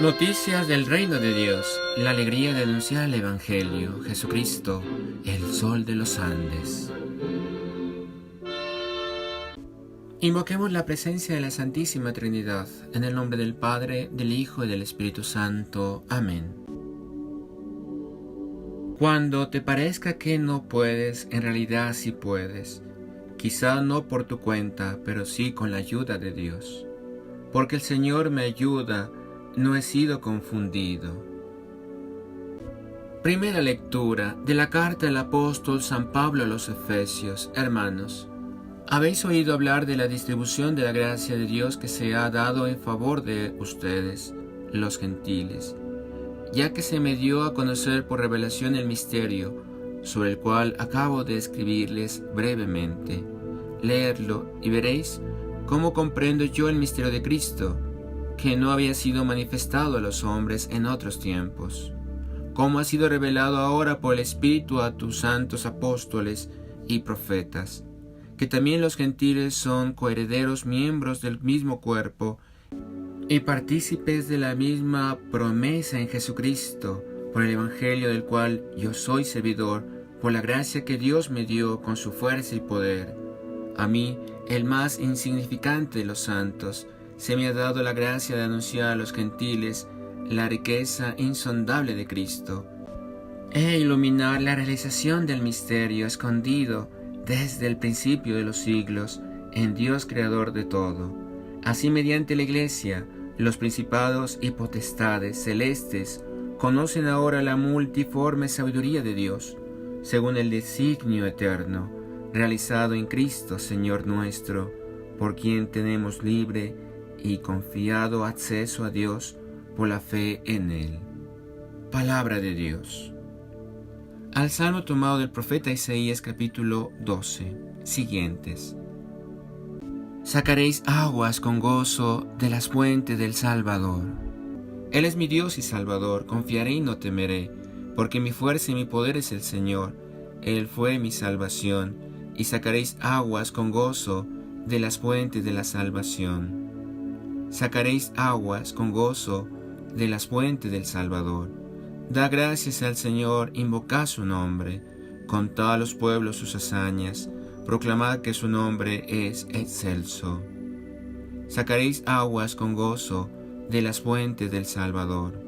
Noticias del reino de Dios, la alegría de anunciar el Evangelio, Jesucristo, el sol de los Andes. Invoquemos la presencia de la Santísima Trinidad, en el nombre del Padre, del Hijo y del Espíritu Santo. Amén. Cuando te parezca que no puedes, en realidad sí puedes. Quizá no por tu cuenta, pero sí con la ayuda de Dios. Porque el Señor me ayuda, no he sido confundido. Primera lectura de la carta del apóstol San Pablo a los Efesios. Hermanos, habéis oído hablar de la distribución de la gracia de Dios que se ha dado en favor de ustedes, los gentiles, ya que se me dio a conocer por revelación el misterio, sobre el cual acabo de escribirles brevemente. Leedlo y veréis cómo comprendo yo el misterio de Cristo, que no había sido manifestado a los hombres en otros tiempos, como ha sido revelado ahora por el Espíritu a tus santos apóstoles y profetas, que también los gentiles son coherederos, miembros del mismo cuerpo y partícipes de la misma promesa en Jesucristo, por el Evangelio del cual yo soy servidor, por la gracia que Dios me dio con su fuerza y poder. A mí, el más insignificante de los santos, se me ha dado la gracia de anunciar a los gentiles la riqueza insondable de Cristo, e iluminar la realización del misterio escondido desde el principio de los siglos en Dios creador de todo. Así, mediante la Iglesia, los principados y potestades celestes conocen ahora la multiforme sabiduría de Dios, según el designio eterno, realizado en Cristo, Señor nuestro, por quien tenemos libre y confiado acceso a Dios por la fe en Él. Palabra de Dios. Al salmo tomado del profeta Isaías capítulo 12, siguientes. Sacaréis aguas con gozo de las fuentes del Salvador. Él es mi Dios y Salvador, confiaré y no temeré, porque mi fuerza y mi poder es el Señor. Él fue mi salvación, y sacaréis aguas con gozo de las fuentes de la salvación. Sacaréis aguas con gozo de las fuentes del Salvador. Da gracias al Señor, invocad su nombre, contad a los pueblos sus hazañas, proclamad que su nombre es excelso. Sacaréis aguas con gozo de las fuentes del Salvador.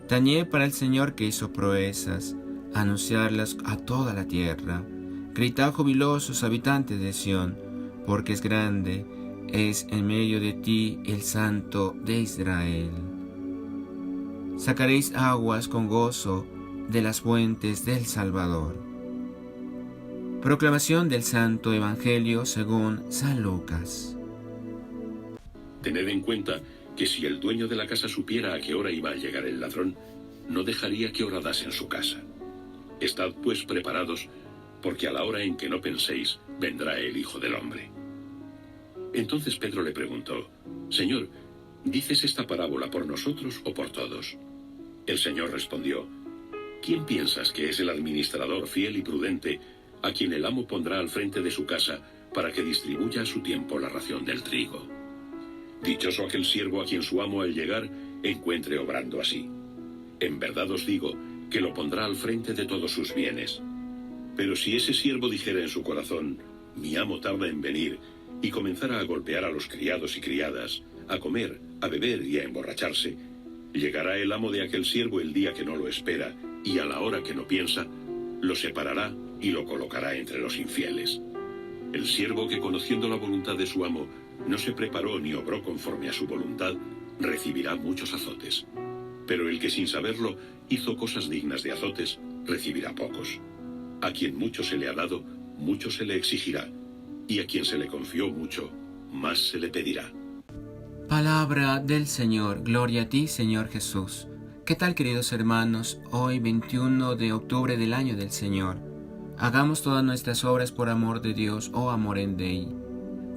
Tañed para el Señor que hizo proezas, anunciarlas a toda la tierra. Gritad jubilosos habitantes de Sión, porque es grande, es en medio de ti el Santo de Israel. Sacaréis aguas con gozo de las fuentes del Salvador. Proclamación del Santo Evangelio según San Lucas. Tened en cuenta que si el dueño de la casa supiera a qué hora iba a llegar el ladrón, no dejaría que horadase en su casa. Estad pues preparados, porque a la hora en que no penséis, vendrá el Hijo del Hombre. Entonces Pedro le preguntó: Señor, ¿dices esta parábola por nosotros o por todos? El Señor respondió: ¿Quién piensas que es el administrador fiel y prudente, a quien el amo pondrá al frente de su casa para que distribuya a su tiempo la ración del trigo? Dichoso aquel siervo a quien su amo al llegar encuentre obrando así. En verdad os digo que lo pondrá al frente de todos sus bienes. Pero si ese siervo dijera en su corazón: mi amo tarda en venir, y comenzara a golpear a los criados y criadas, a comer, a beber y a emborracharse, llegará el amo de aquel siervo el día que no lo espera, y a la hora que no piensa, lo separará y lo colocará entre los infieles. El siervo que, conociendo la voluntad de su amo, no se preparó ni obró conforme a su voluntad, recibirá muchos azotes. Pero el que sin saberlo hizo cosas dignas de azotes, recibirá pocos. A quien mucho se le ha dado, mucho se le exigirá, y a quien se le confió mucho, más se le pedirá. Palabra del Señor. Gloria a ti, Señor Jesús. ¿Qué tal, queridos hermanos? Hoy, 21 de octubre del año del Señor. Hagamos todas nuestras obras por amor de Dios o amor en Dei.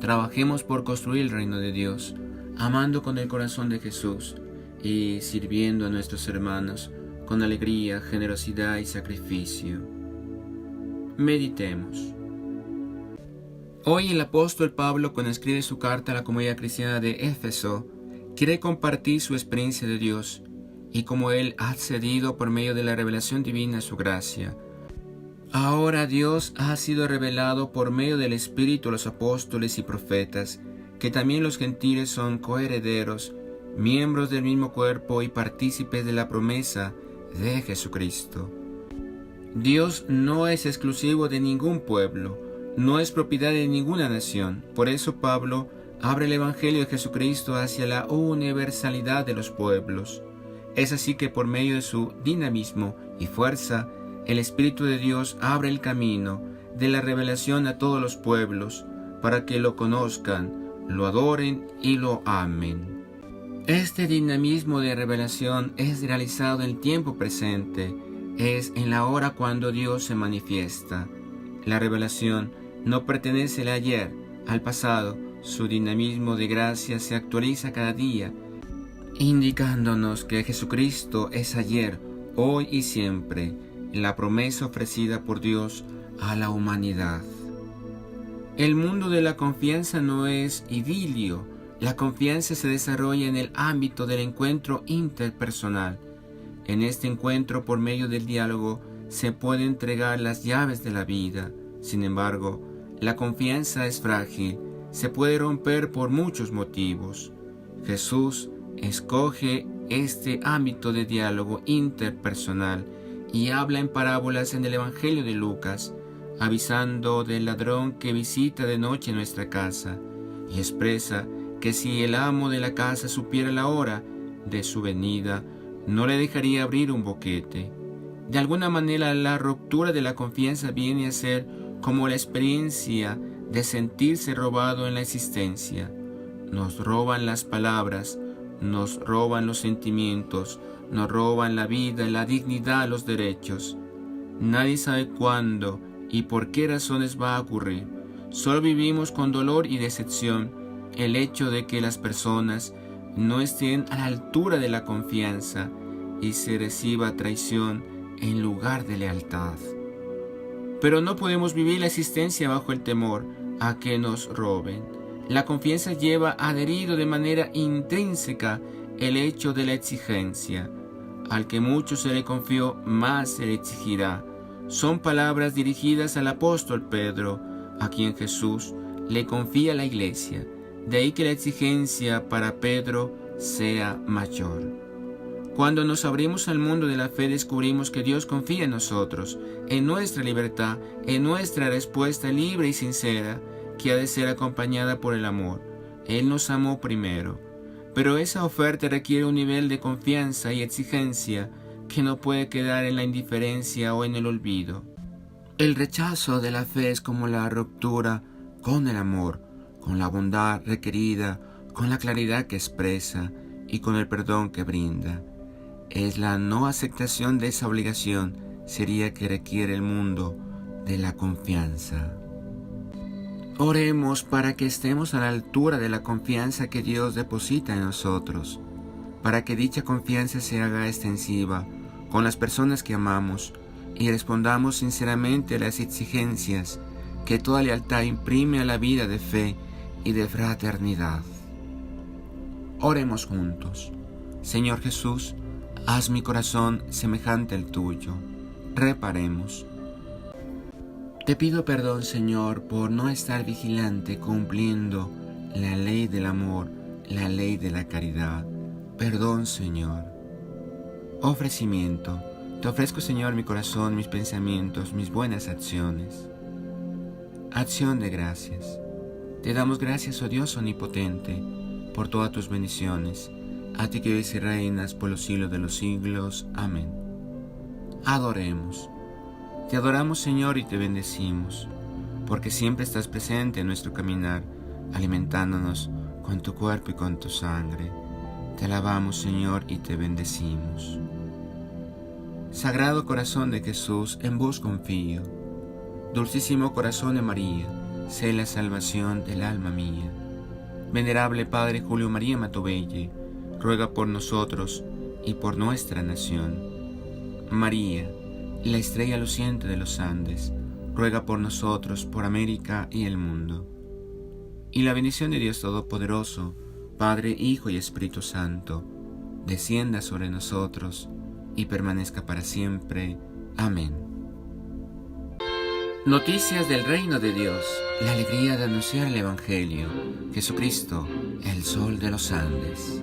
Trabajemos por construir el reino de Dios, amando con el corazón de Jesús y sirviendo a nuestros hermanos con alegría, generosidad y sacrificio. Meditemos. Hoy el apóstol Pablo, cuando escribe su carta a la comunidad cristiana de Éfeso, quiere compartir su experiencia de Dios y cómo Él ha accedido por medio de la revelación divina a su gracia. Ahora Dios ha sido revelado por medio del Espíritu a los apóstoles y profetas, que también los gentiles son coherederos, miembros del mismo cuerpo y partícipes de la promesa de Jesucristo. Dios no es exclusivo de ningún pueblo, no es propiedad de ninguna nación. Por eso Pablo abre el Evangelio de Jesucristo hacia la universalidad de los pueblos. Es así que por medio de su dinamismo y fuerza, el Espíritu de Dios abre el camino de la revelación a todos los pueblos, para que lo conozcan, lo adoren y lo amen. Este dinamismo de revelación es realizado en el tiempo presente, es en la hora cuando Dios se manifiesta. La revelación no pertenece al ayer, al pasado. Su dinamismo de gracia se actualiza cada día, indicándonos que Jesucristo es ayer, hoy y siempre, la promesa ofrecida por Dios a la humanidad. El mundo de la confianza no es idilio. La confianza se desarrolla en el ámbito del encuentro interpersonal. En este encuentro, por medio del diálogo, se pueden entregar las llaves de la vida. Sin embargo, la confianza es frágil, se puede romper por muchos motivos. Jesús escoge este ámbito de diálogo interpersonal y habla en parábolas en el Evangelio de Lucas, avisando del ladrón que visita de noche nuestra casa, y expresa que si el amo de la casa supiera la hora de su venida, no le dejaría abrir un boquete. De alguna manera, la ruptura de la confianza viene a ser como la experiencia de sentirse robado en la existencia. Nos roban las palabras, nos roban los sentimientos, nos roban la vida, la dignidad, los derechos. Nadie sabe cuándo y por qué razones va a ocurrir. Solo vivimos con dolor y decepción el hecho de que las personas no estén a la altura de la confianza y se reciba traición en lugar de lealtad. Pero no podemos vivir la existencia bajo el temor a que nos roben. La confianza lleva adherido de manera intrínseca el hecho de la exigencia. Al que mucho se le confió, más se le exigirá. Son palabras dirigidas al apóstol Pedro, a quien Jesús le confía la iglesia. De ahí que la exigencia para Pedro sea mayor. Cuando nos abrimos al mundo de la fe, descubrimos que Dios confía en nosotros, en nuestra libertad, en nuestra respuesta libre y sincera, que ha de ser acompañada por el amor. Él nos amó primero. Pero esa oferta requiere un nivel de confianza y exigencia que no puede quedar en la indiferencia o en el olvido. El rechazo de la fe es como la ruptura con el amor, con la bondad requerida, con la claridad que expresa y con el perdón que brinda. Es la no aceptación de esa obligación, sería que requiere el mundo de la confianza. Oremos para que estemos a la altura de la confianza que Dios deposita en nosotros, para que dicha confianza se haga extensiva con las personas que amamos y respondamos sinceramente a las exigencias que toda lealtad imprime a la vida de fe y de fraternidad. Oremos juntos. Señor Jesús, haz mi corazón semejante al tuyo. Reparemos. Te pido perdón, Señor, por no estar vigilante cumpliendo la ley del amor, la ley de la caridad. Perdón, Señor. Ofrecimiento. Te ofrezco, Señor, mi corazón, mis pensamientos, mis buenas acciones. Acción de gracias. Te damos gracias, oh Dios omnipotente, por todas tus bendiciones, a ti que vives y reinas por los siglos de los siglos. Amén. Adoremos. Te adoramos, Señor, y te bendecimos, porque siempre estás presente en nuestro caminar, alimentándonos con tu cuerpo y con tu sangre. Te alabamos, Señor, y te bendecimos. Sagrado corazón de Jesús, en vos confío. Dulcísimo corazón de María, sé la salvación del alma mía. Venerable Padre Julio María Matovelle, ruega por nosotros y por nuestra nación. María, la estrella luciente de los Andes, ruega por nosotros, por América y el mundo. Y la bendición de Dios Todopoderoso, Padre, Hijo y Espíritu Santo, descienda sobre nosotros y permanezca para siempre. Amén. Noticias del Reino de Dios, la alegría de anunciar el Evangelio. Jesucristo, el Sol de los Andes.